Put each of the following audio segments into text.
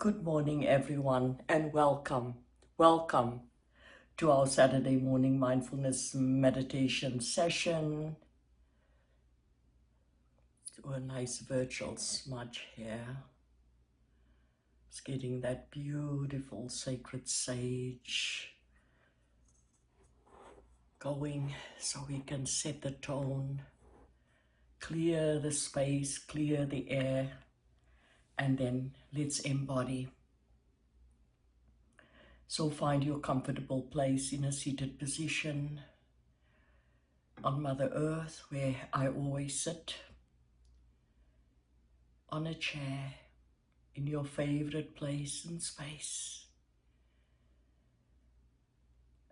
Good morning, everyone, and welcome. Welcome to our Saturday morning mindfulness meditation session. Do a nice virtual smudge here. It's getting that beautiful sacred sage going so we can set the tone, clear the space, clear the air, and then let's embody. So find your comfortable place in a seated position on Mother Earth, where I always sit, on a chair, in your favorite place and space.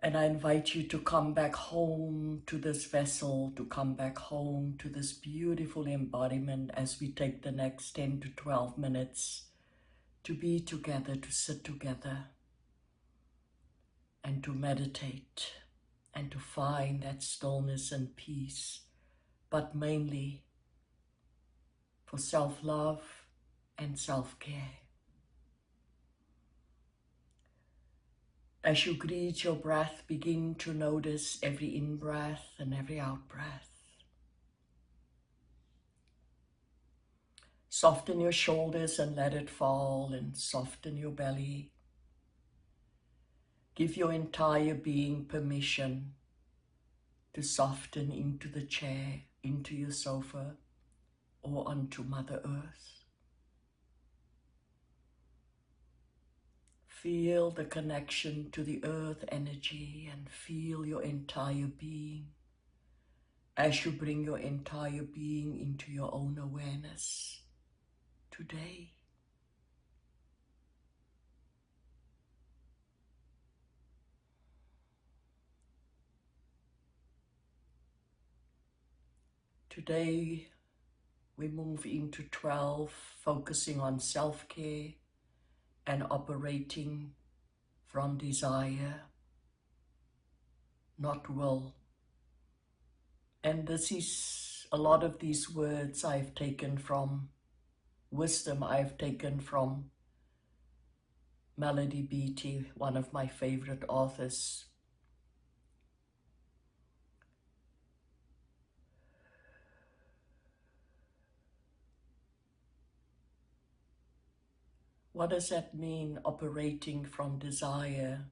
And I invite you to come back home to this vessel, to come back home to this beautiful embodiment as we take the next 10 to 12 minutes to be together, to sit together, and to meditate, and to find that stillness and peace, but mainly for self-love and self-care. As you greet your breath, begin to notice every in-breath and every out-breath. Soften your shoulders and let it fall, and soften your belly. Give your entire being permission to soften into the chair, into your sofa, or onto Mother Earth. Feel the connection to the earth energy and feel your entire being as you bring your entire being into your own awareness today. Today we move into 12, focusing on self-care and operating from desire, not will. And this is a lot of these words I've taken from wisdom I've taken from Melody Beattie, one of my favorite authors. What does that mean, operating from desire,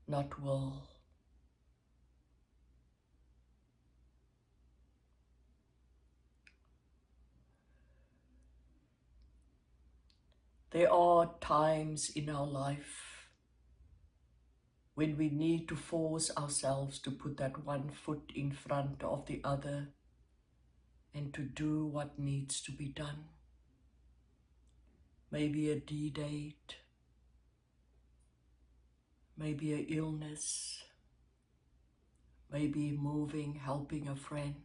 not will? There are times in our life when we need to force ourselves to put that one foot in front of the other and to do what needs to be done. Maybe a D-date, maybe an illness, maybe moving, helping a friend,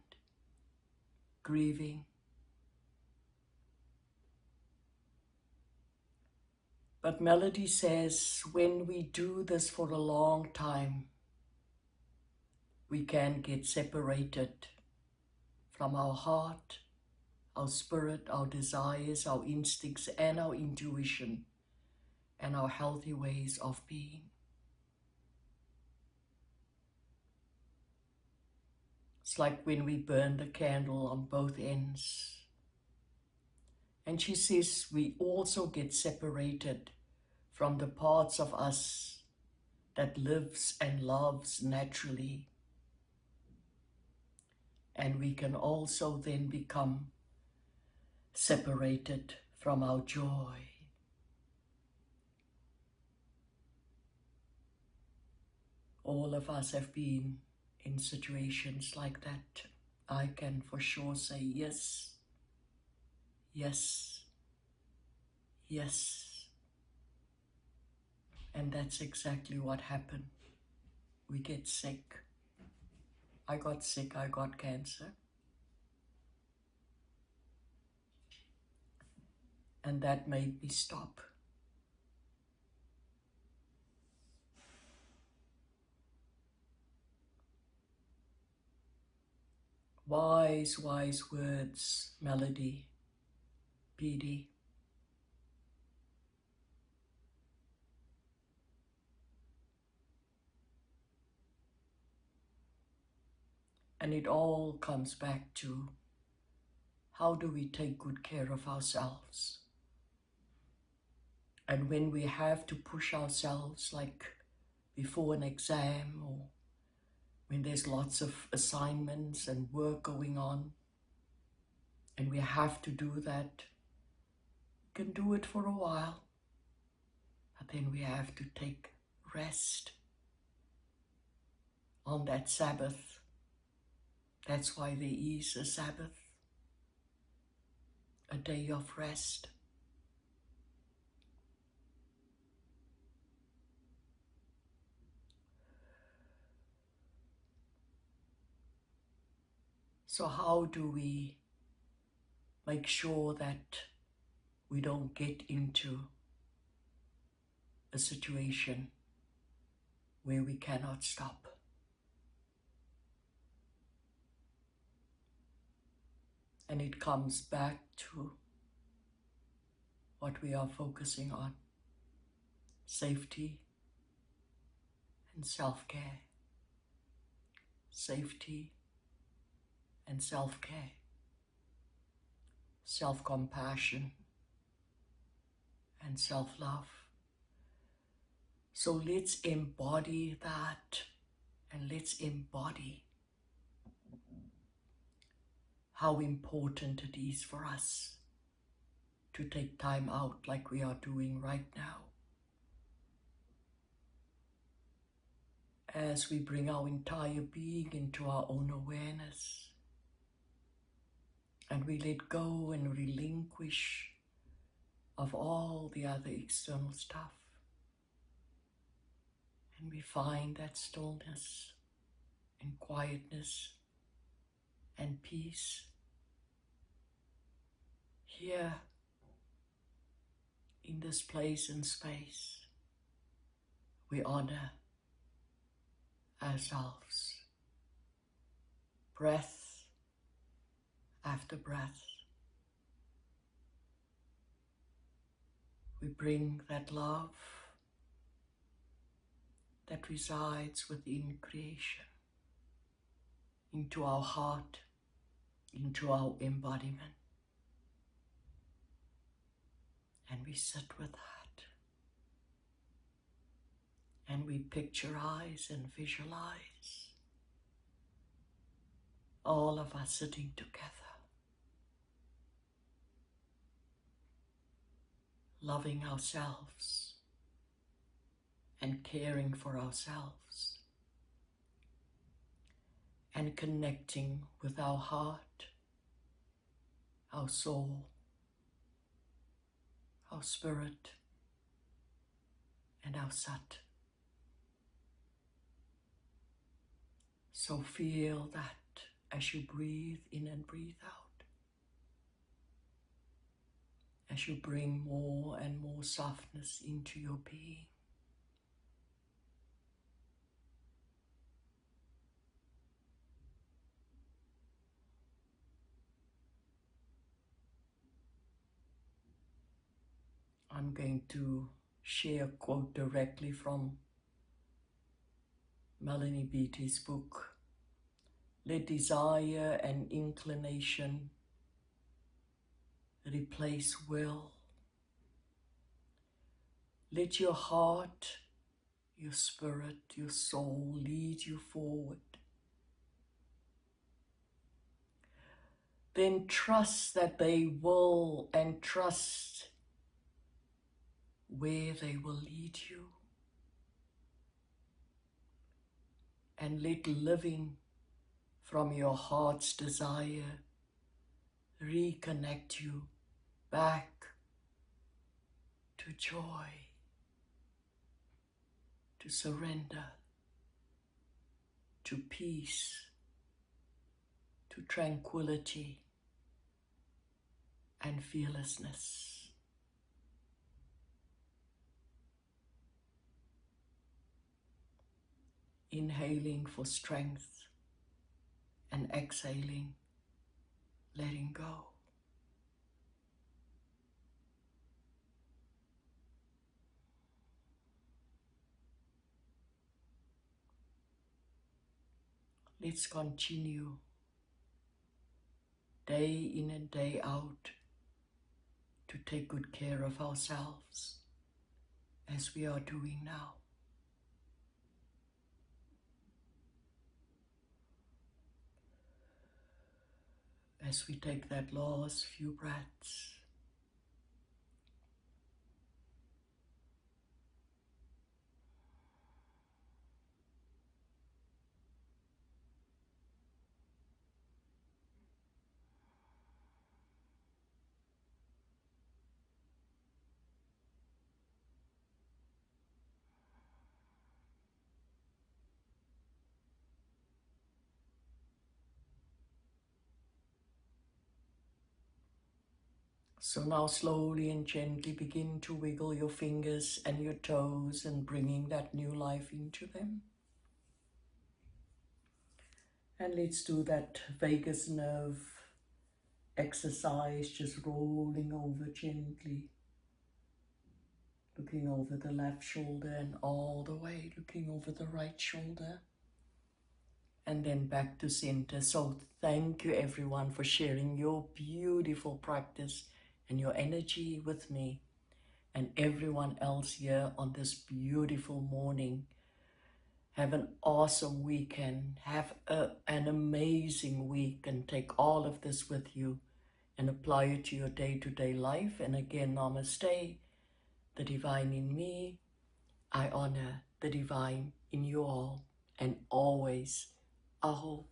grieving. But Melody says when we do this for a long time, we can get separated from our heart, our spirit, our desires, our instincts, and our intuition, and our healthy ways of being. It's like when we burn the candle on both ends. And she says we also get separated from the parts of us that lives and loves naturally. And we can also then become separated from our joy. All of us have been in situations like that. I can for sure say yes, yes, yes. And that's exactly what happened. We get sick. I got sick, I got cancer. And that made me stop. Wise, wise words, Melody Beattie. And it all comes back to how do we take good care of ourselves? And when we have to push ourselves, like before an exam, or when there's lots of assignments and work going on, and we have to do that, we can do it for a while, but then we have to take rest on that Sabbath. That's why there is a Sabbath, a day of rest. So how do we make sure that we don't get into a situation where we cannot stop? And it comes back to what we are focusing on: safety and self-care. Safety and self-care. Self-compassion and self-love. So let's embody that, and let's embody how important it is for us to take time out like we are doing right now, as we bring our entire being into our own awareness, and we let go and relinquish of all the other external stuff, and we find that stillness and quietness and peace here in this place and space. We honor ourselves, breath after breath. We bring that love that resides within creation into our heart, into our embodiment. And we sit with that. And we picturize and visualize all of us sitting together, loving ourselves and caring for ourselves, and connecting with our heart, our soul, our spirit, and our Sat. So feel that as you breathe in and breathe out, as you bring more and more softness into your being. I'm going to share a quote directly from Melody Beattie's book. Let desire and inclination replace will. Let your heart, your spirit, your soul lead you forward. Then trust that they will, and trust where they will lead you. And let living from your heart's desire reconnect you back to joy, to surrender, to peace, to tranquility and fearlessness. Inhaling for strength and exhaling, letting go. Let's continue day in and day out to take good care of ourselves as we are doing now. As we take that last few breaths, so now slowly and gently begin to wiggle your fingers and your toes and bringing that new life into them. And let's do that vagus nerve exercise, just rolling over gently, looking over the left shoulder and all the way, looking over the right shoulder, and then back to center. So thank you everyone for sharing your beautiful practice and your energy with me and everyone else here on this beautiful morning. Have an awesome weekend. Have an amazing week, and take all of this with you and apply it to your day-to-day life. And again, namaste, the divine in me. I honor the divine in you all, and always aho.